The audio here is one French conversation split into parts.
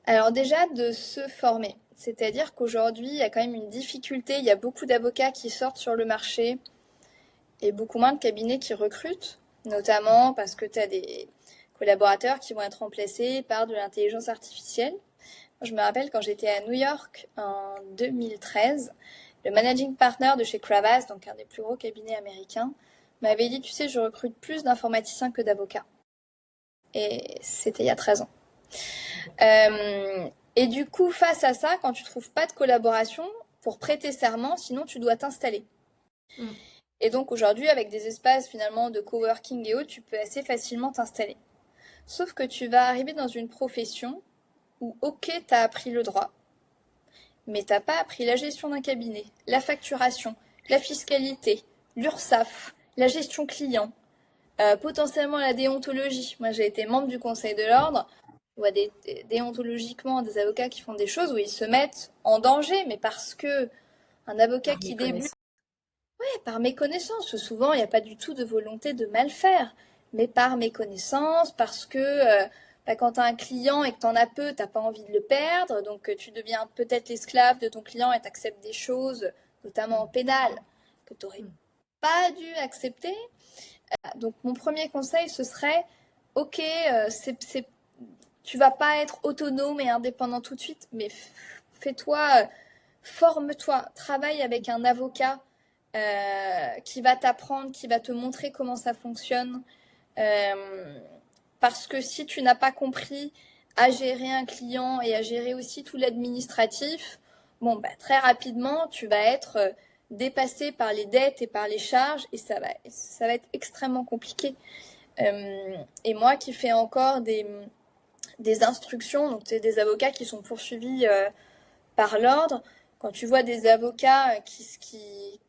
Alors déjà, de se former. C'est-à-dire qu'aujourd'hui, il y a quand même une difficulté. Il y a beaucoup d'avocats qui sortent sur le marché et beaucoup moins de cabinets qui recrutent, notamment parce que tu as des collaborateurs qui vont être remplacés par de l'intelligence artificielle. Je me rappelle quand j'étais à New York en 2013, le managing partner de chez Cravath, donc un des plus gros cabinets américains, m'avait dit, tu sais, je recrute plus d'informaticiens que d'avocats. Et c'était il y a 13 ans. Et du coup, face à ça, quand tu trouves pas de collaboration, pour prêter serment, sinon tu dois t'installer. Mm. Et donc aujourd'hui, avec des espaces finalement de coworking et autres, tu peux assez facilement t'installer. Sauf que tu vas arriver dans une profession où, ok, t'as appris le droit, mais t'as pas appris la gestion d'un cabinet, la facturation, la fiscalité, l'URSSAF, la gestion client, potentiellement la déontologie. Moi, j'ai été membre du Conseil de l'Ordre. Je vois déontologiquement des avocats qui font des choses où ils se mettent en danger, mais parce que un avocat Par qui débute, méconnaissance. par méconnaissance, souvent il n'y a pas du tout de volonté de mal faire, mais par méconnaissance, parce que quand tu as un client et que tu en as peu, tu n'as pas envie de le perdre, donc tu deviens peut-être l'esclave de ton client et tu acceptes des choses, notamment en pénal, que tu n'aurais Mm. pas dû accepter. Donc mon premier conseil, ce serait, ok, tu vas pas être autonome et indépendant tout de suite, mais fais-toi, forme-toi, travaille avec un avocat qui va t'apprendre, qui va te montrer comment ça fonctionne. Parce que si tu n'as pas compris à gérer un client et à gérer aussi tout l'administratif, bon, bah, très rapidement, tu vas être dépassé par les dettes et par les charges et ça va être extrêmement compliqué. Et moi qui fais encore des instructions, donc c'est des avocats qui sont poursuivis par l'ordre, quand tu vois des avocats qui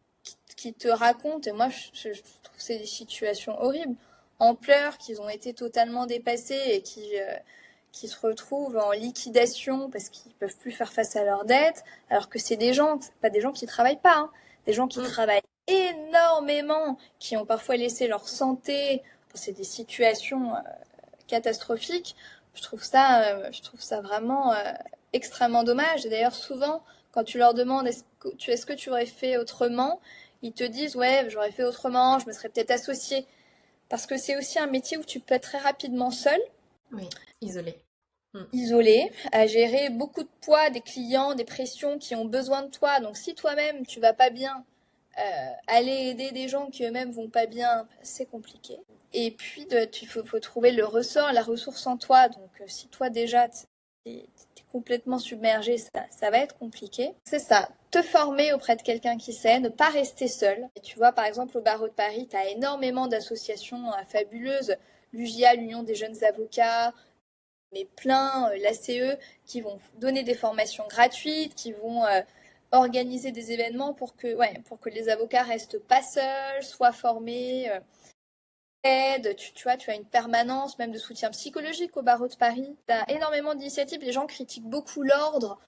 te racontent, et moi je trouve que c'est des situations horribles, en pleurs, qu'ils ont été totalement dépassés et qui se retrouvent en liquidation parce qu'ils peuvent plus faire face à leurs dettes, alors que c'est des gens, pas des gens qui travaillent pas, hein, des gens qui Mm. travaillent énormément, qui ont parfois laissé leur santé, enfin, c'est des situations catastrophiques. Je trouve ça vraiment extrêmement dommage. Et d'ailleurs, souvent, quand tu leur demandes est-ce que tu aurais fait autrement, ils te disent ouais, j'aurais fait autrement, je me serais peut-être associé. Parce que c'est aussi un métier où tu peux être très rapidement seul, Oui, isolé. Mm. isolé, à gérer beaucoup de poids, des clients, des pressions qui ont besoin de toi. Donc si toi-même tu vas pas bien, aller aider des gens qui eux-mêmes vont pas bien, c'est compliqué. Et puis faut trouver le ressort, la ressource en toi. Donc si toi déjà t'es complètement submergé, ça va être compliqué. C'est ça, te former auprès de quelqu'un qui sait, ne pas rester seul. Et tu vois, par exemple, au barreau de Paris, tu as énormément d'associations fabuleuses, l'UJA, l'Union des jeunes avocats, mais plein, l'ACE, qui vont donner des formations gratuites, qui vont organiser des événements pour que les avocats restent pas seuls, soient formés, aide, tu vois, tu as une permanence même de soutien psychologique au barreau de Paris. Tu as énormément d'initiatives, les gens critiquent beaucoup l'ordre.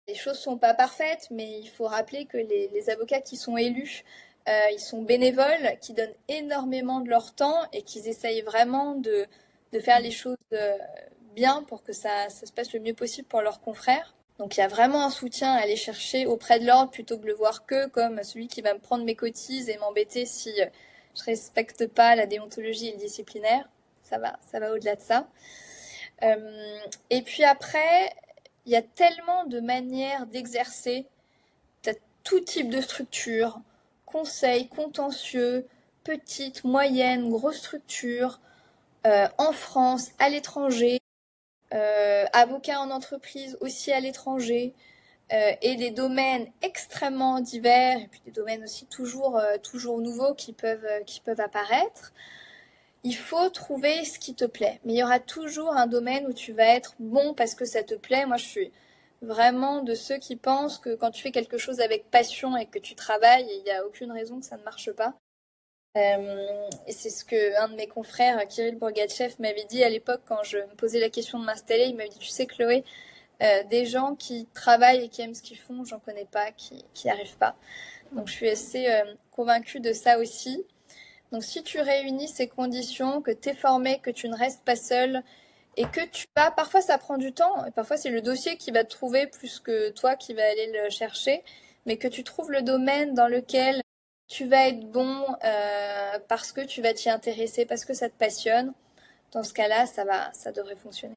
Les choses sont pas parfaites, mais il faut rappeler que les avocats qui sont élus, ils sont bénévoles, qui donnent énormément de leur temps et qu'ils essayent vraiment de faire les choses bien pour que ça se passe le mieux possible pour leurs confrères. Donc il y a vraiment un soutien à aller chercher auprès de l'ordre plutôt que de le voir que comme celui qui va me prendre mes cotises et m'embêter si je respecte pas la déontologie et le disciplinaire. Ça va au-delà de ça. Et puis après, il y a tellement de manières d'exercer. Tu as tout type de structure, conseil, contentieux, petite, moyenne, grosse structure, en France, à l'étranger, avocat en entreprise aussi à l'étranger, et des domaines extrêmement divers, et puis des domaines aussi toujours nouveaux qui peuvent apparaître. Il faut trouver ce qui te plaît. Mais il y aura toujours un domaine où tu vas être bon parce que ça te plaît. Moi, je suis vraiment de ceux qui pensent que quand tu fais quelque chose avec passion et que tu travailles, il n'y a aucune raison que ça ne marche pas. Et c'est ce que un de mes confrères, Kirill Bourgatchev, m'avait dit à l'époque quand je me posais la question de m'installer. Il m'avait dit, tu sais, Chloé, des gens qui travaillent et qui aiment ce qu'ils font, j'en connais pas, qui n'y arrivent pas. Donc je suis assez convaincue de ça aussi. Donc si tu réunis ces conditions, que tu es formé, que tu ne restes pas seul et que parfois ça prend du temps, et parfois c'est le dossier qui va te trouver plus que toi qui va aller le chercher, mais que tu trouves le domaine dans lequel tu vas être bon parce que tu vas t'y intéresser, parce que ça te passionne, dans ce cas-là, ça devrait fonctionner.